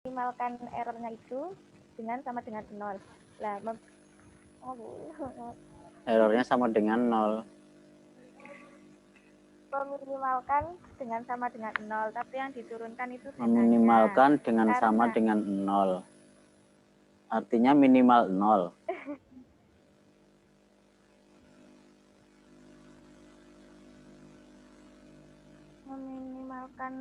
meminimalkan errornya itu sama dengan 0. Lah, errornya sama dengan 0. Meminimalkan sama dengan 0, tapi yang diturunkan itu betanya. Meminimalkan sama dengan 0. Artinya minimal 0. Meminimalkan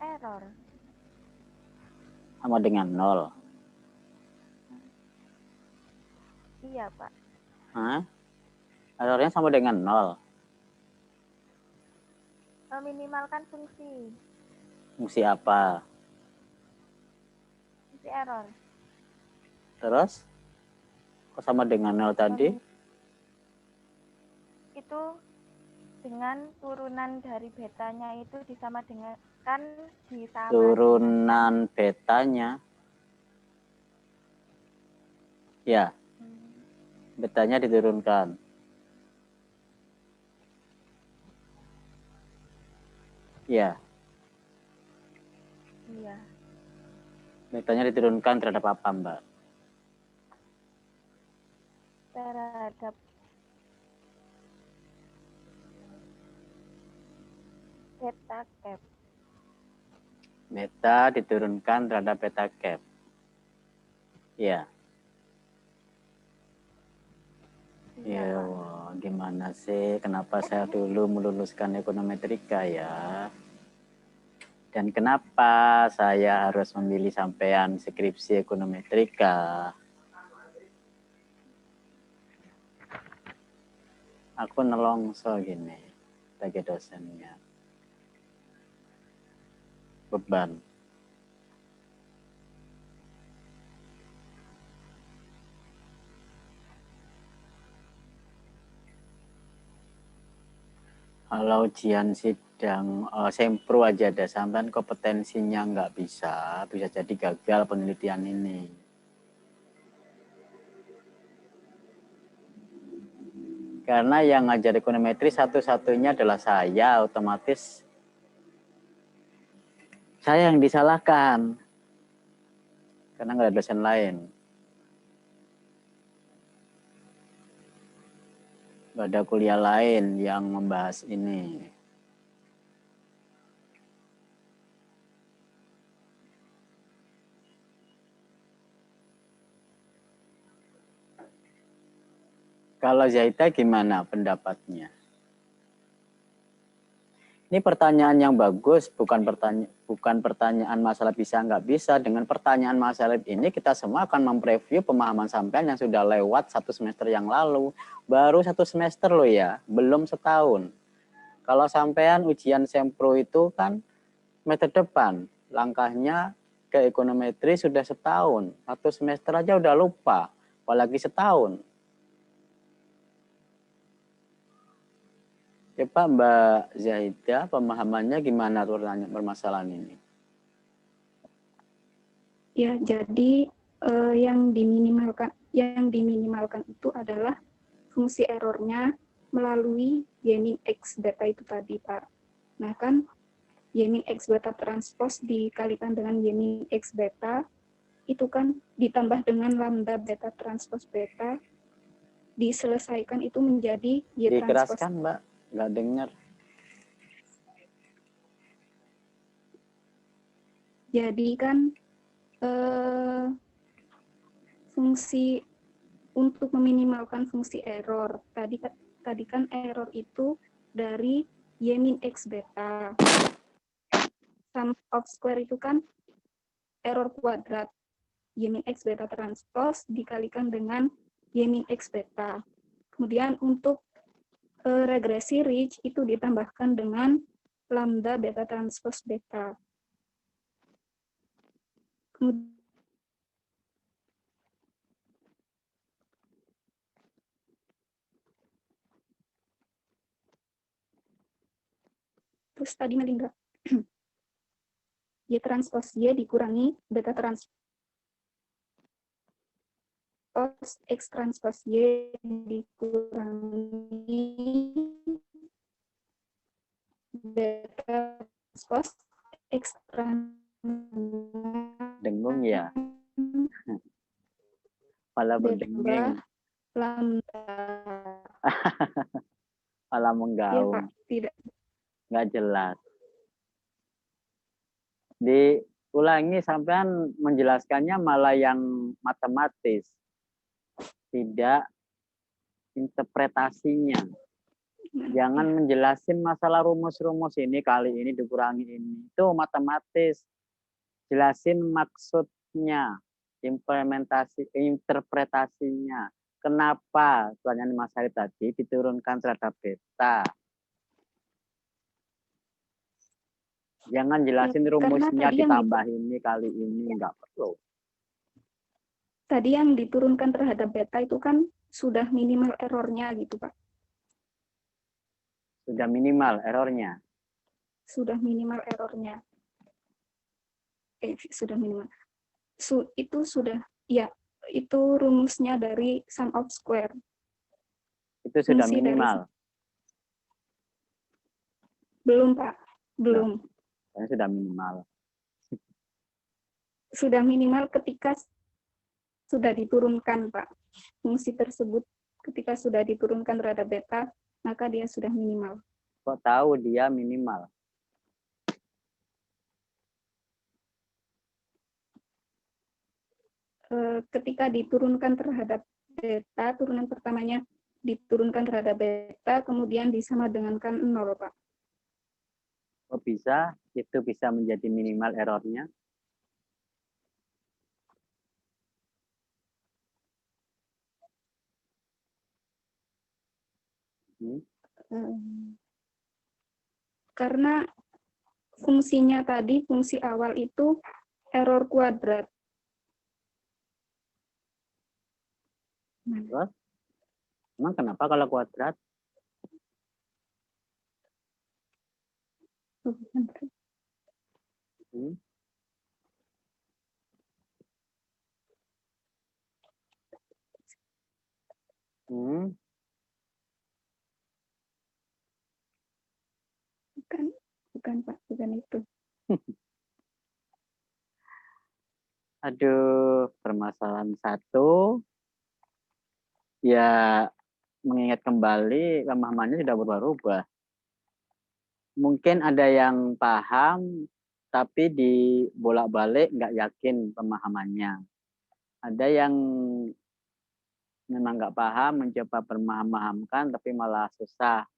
error sama dengan 0. Iya, Pak. Hah? Errornya sama dengan 0. Meminimalkan fungsi. Fungsi apa? Fungsi error. Terus? Kok sama dengan 0 tadi? Itu dengan turunan dari betanya itu disama dengan turunan betanya. Ya. Betanya diturunkan. Ya. Iya. Betanya diturunkan terhadap apa, Mbak? Terhadap beta cap. Beta diturunkan terhadap beta cap. Ya. Ya, gimana sih? Kenapa saya dulu meluluskan ekonometrika ya? Dan kenapa saya harus memilih sampean skripsi ekonometrika? Aku nelongso gini sebagai dosennya. Beban. Kalau ujian sidang sempro aja ada sampean kompetensinya nggak bisa jadi gagal penelitian ini. Karena yang ngajar ekonometri satu-satunya adalah saya, otomatis saya yang disalahkan. Karena nggak ada dosen lain. Nggak ada kuliah lain yang membahas ini. Kalau Zaita gimana pendapatnya? Ini pertanyaan yang bagus, bukan pertanyaan masalah bisa nggak bisa. Dengan pertanyaan masalah ini kita semua akan mempreview pemahaman sampean yang sudah lewat 1 semester yang lalu. Baru 1 semester loh ya, belum setahun. Kalau sampean ujian sempro itu kan metode depan, langkahnya ke ekonometri sudah setahun. 1 semester aja udah lupa, apalagi setahun. Coba Mbak Zaida, pemahamannya gimana permasalahan ini? Ya, jadi yang diminimalkan itu adalah fungsi errornya melalui Yening X beta itu tadi, Pak. Nah, kan Yening X beta transpose dikalikan dengan Yening X beta, itu kan ditambah dengan lambda beta transpose beta, diselesaikan itu menjadi Y transpose. Dikeraskan, Mbak. Nggak dengar. Jadi kan fungsi untuk meminimalkan fungsi error, tadi kan error itu dari Y min X beta. Sum of square itu kan error kuadrat. Y min X beta transpose dikalikan dengan Y min X beta. Kemudian untuk regresi Ridge itu ditambahkan dengan lambda beta transpose beta. Kemudian terus tadi Melinda Y transpose Y dikurangi beta transpose X transpose Y dikurangi beta transpose X transpose Dengung ya. Kepala berdenging. Lambda. Kepala Iya, menggaung. Pak. Tidak. Nggak jelas. Diulangi sampean menjelaskannya malah yang matematis. Tidak interpretasinya. Jangan menjelasin masalah rumus-rumus ini kali ini dikurangi ini. Itu matematis. Jelasin maksudnya, interpretasinya. Kenapa pertanyaan Mas Hari tadi diturunkan terhadap beta? Jangan jelasin rumusnya ditambah ini kali ini, enggak perlu. Tadi yang diturunkan terhadap beta itu kan sudah minimal errornya gitu, Pak. Sudah minimal errornya. Sudah minimal errornya. Sudah minimal. Itu sudah, ya, itu rumusnya dari sum of square. Itu sudah Fungsi minimal. Belum, Pak. Belum. Nah, sudah minimal. Sudah minimal ketika sudah diturunkan, Pak. Fungsi tersebut ketika sudah diturunkan terhadap beta, maka dia sudah minimal. Kok tahu dia minimal? Ketika diturunkan terhadap beta, turunan pertamanya diturunkan terhadap beta, kemudian disama dengankan 0, Pak. Kok bisa? Itu bisa menjadi minimal errornya? Karena fungsinya tadi, fungsi awal itu error kuadrat. Terus? Emang kenapa kalau kuadrat? Bukan Pak, bukan itu. Aduh, permasalahan satu, ya mengingat kembali pemahamannya sudah berubah-ubah. Mungkin ada yang paham, tapi dibolak-balik nggak yakin pemahamannya. Ada yang memang nggak paham, mencoba berpaham-pahamkan, tapi malah susah.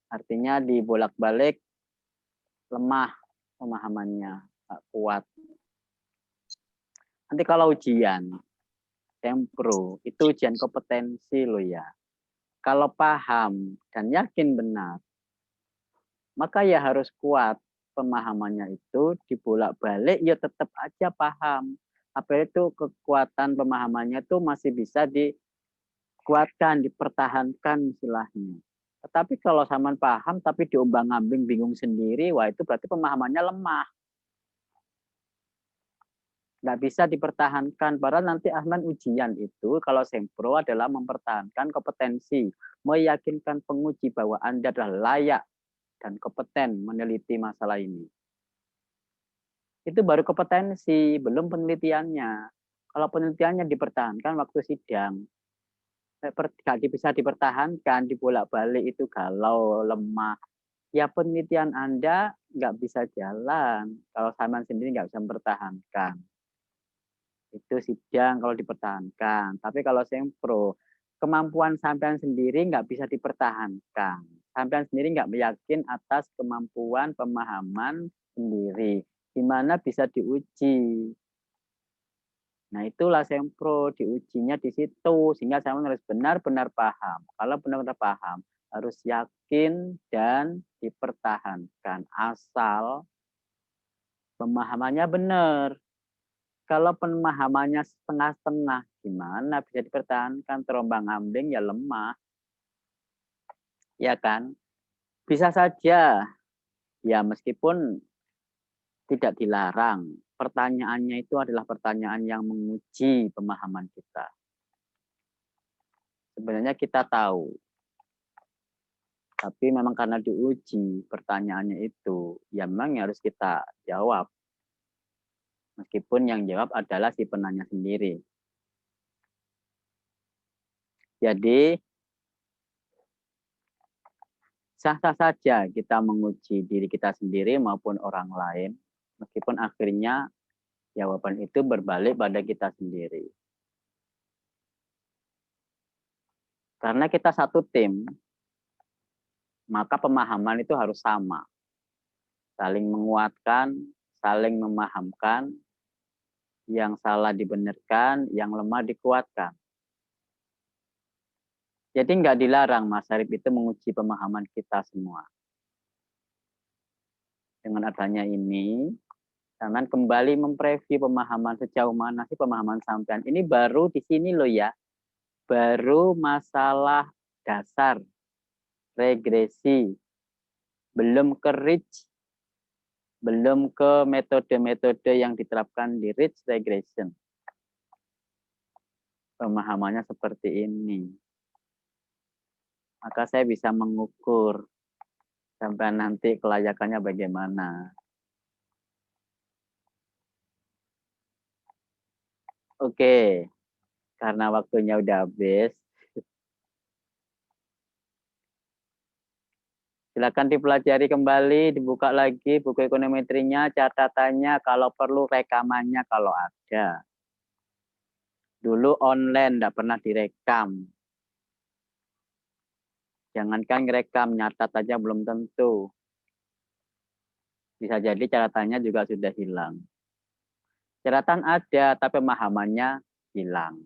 Artinya dibolak-balik lemah pemahamannya, nggak kuat. Nanti kalau ujian, Sempro, itu ujian kompetensi loh ya. Kalau paham dan yakin benar, maka ya harus kuat pemahamannya itu dibolak-balik, ya tetap aja paham. Apa itu kekuatan pemahamannya itu masih bisa dikuatkan, dipertahankan istilahnya. Tetapi kalau zaman paham tapi diombang-ambing bingung sendiri, wah itu berarti pemahamannya lemah. Nggak bisa dipertahankan. Padahal nanti Ahmad ujian itu kalau Sempro adalah mempertahankan kompetensi, meyakinkan penguji bahwa Anda adalah layak dan kompeten meneliti masalah ini. Itu baru kompetensi, belum penelitiannya. Kalau penelitiannya dipertahankan waktu sidang, nggak bisa dipertahankan, dibolak-balik itu galau, lemah. Ya penelitian Anda nggak bisa jalan kalau sampean sendiri nggak bisa mempertahankan. Itu sidang kalau dipertahankan. Tapi kalau Sempro, kemampuan sampean sendiri nggak bisa dipertahankan. Sampean sendiri nggak meyakin atas kemampuan pemahaman sendiri. Gimana bisa diuji? Nah itulah Sempro, diujinya di situ. Sehingga sampean harus benar-benar paham. Kalau benar-benar paham, harus yakin dan dipertahankan. Asal pemahamannya benar. Kalau pemahamannya setengah-setengah, gimana bisa dipertahankan? Terombang-ambing ya lemah. Ya kan? Bisa saja, ya meskipun tidak dilarang, pertanyaannya itu adalah pertanyaan yang menguji pemahaman kita. Sebenarnya kita tahu, tapi memang karena diuji pertanyaannya itu, ya memang harus kita jawab. Meskipun yang jawab adalah si penanya sendiri. Jadi, sah-sah saja kita menguji diri kita sendiri maupun orang lain, meskipun akhirnya jawaban itu berbalik pada kita sendiri. Karena kita satu tim, maka pemahaman itu harus sama. Saling menguatkan, saling memahamkan, yang salah dibenarkan, yang lemah dikuatkan. Jadi nggak dilarang Mas Arif itu menguji pemahaman kita semua. Dengan adanya ini, jangan kembali mempreview pemahaman sejauh mana sih pemahaman sampean. Ini baru di sini loh ya. Baru masalah dasar, regresi, belum ke ridge, belum ke metode-metode yang diterapkan di ridge regression. Pemahamannya seperti ini. Maka saya bisa mengukur sampai nanti kelayakannya bagaimana. Oke, karena waktunya udah habis. Silakan dipelajari kembali, dibuka lagi buku ekonometrinya, catatannya, kalau perlu rekamannya kalau ada. Dulu online, enggak pernah direkam. Jangankan ngerekam, nyatat aja belum tentu. Bisa jadi catatannya juga sudah hilang. Catatan ada, tapi pemahamannya hilang.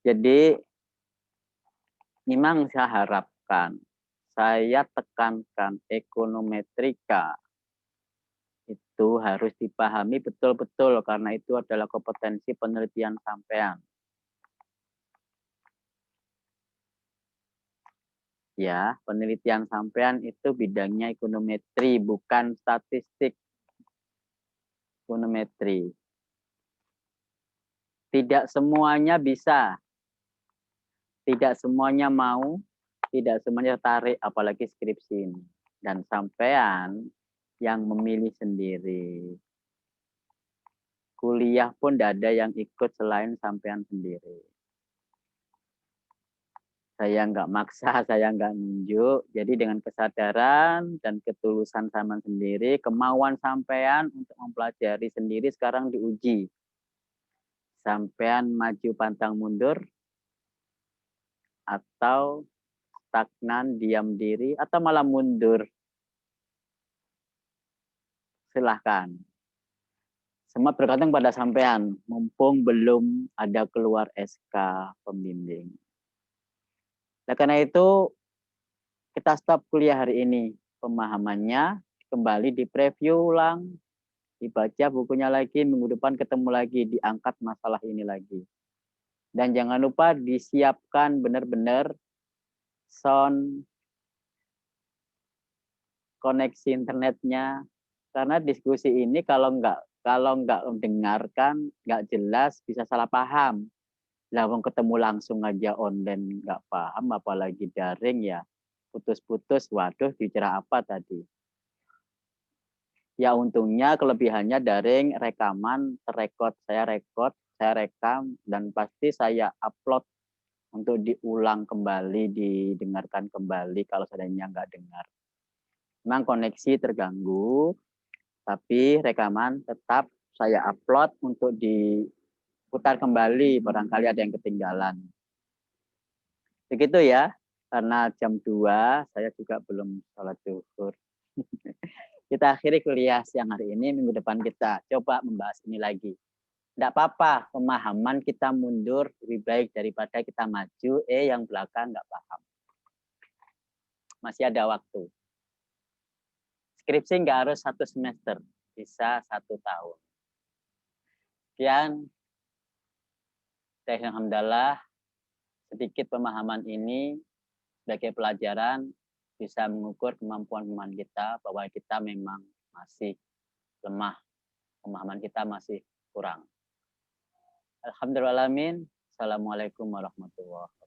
Jadi, memang saya harapkan, saya tekankan ekonometrika itu harus dipahami betul-betul karena itu adalah kompetensi penelitian sampean. Ya, penelitian sampean itu bidangnya ekonometri, bukan statistik. Ekonometri. Tidak semuanya bisa. Tidak semuanya mau, tidak semuanya tertarik, apalagi skripsi ini. Dan sampean yang memilih sendiri. Kuliah pun tidak ada yang ikut selain sampean sendiri. Saya nggak maksa, saya nggak nunjuk. Jadi dengan kesadaran dan ketulusan sama sendiri, kemauan sampean untuk mempelajari sendiri sekarang diuji. Sampean maju pantang mundur, atau stagnan, diam diri, atau malah mundur. Silahkan. Semua bergantung pada sampean, mumpung belum ada keluar SK pembimbing. Nah, karena itu kita stop kuliah hari ini. Pemahamannya kembali di-preview ulang, dibaca bukunya lagi, minggu depan ketemu lagi, diangkat masalah ini lagi. Dan jangan lupa disiapkan benar-benar sound, koneksi internetnya. Karena diskusi ini kalau nggak mendengarkan, nggak jelas, bisa salah paham. Lah wong ketemu langsung aja online nggak paham, apalagi daring ya putus-putus. Waduh, bicara apa tadi? Ya untungnya kelebihannya daring, rekaman, terrekod, saya rekam, dan pasti saya upload untuk diulang kembali, didengarkan kembali kalau seandainya nggak dengar. Memang koneksi terganggu, tapi rekaman tetap saya upload untuk diputar kembali, barangkali ada yang ketinggalan. Begitu ya, karena jam 2 saya juga belum sholat zuhur. Kita akhiri kuliah siang hari ini, minggu depan kita coba membahas ini lagi. Tidak apa-apa, pemahaman kita mundur lebih baik daripada kita maju, yang belakang nggak paham. Masih ada waktu. Skripsi nggak harus 1 semester, bisa 1 tahun. Sekian, alhamdulillah, sedikit pemahaman ini sebagai pelajaran bisa mengukur kemampuan kita bahwa kita memang masih lemah, pemahaman kita masih kurang. Alhamdulillah, amin. Assalamualaikum warahmatullahi wabarakatuh.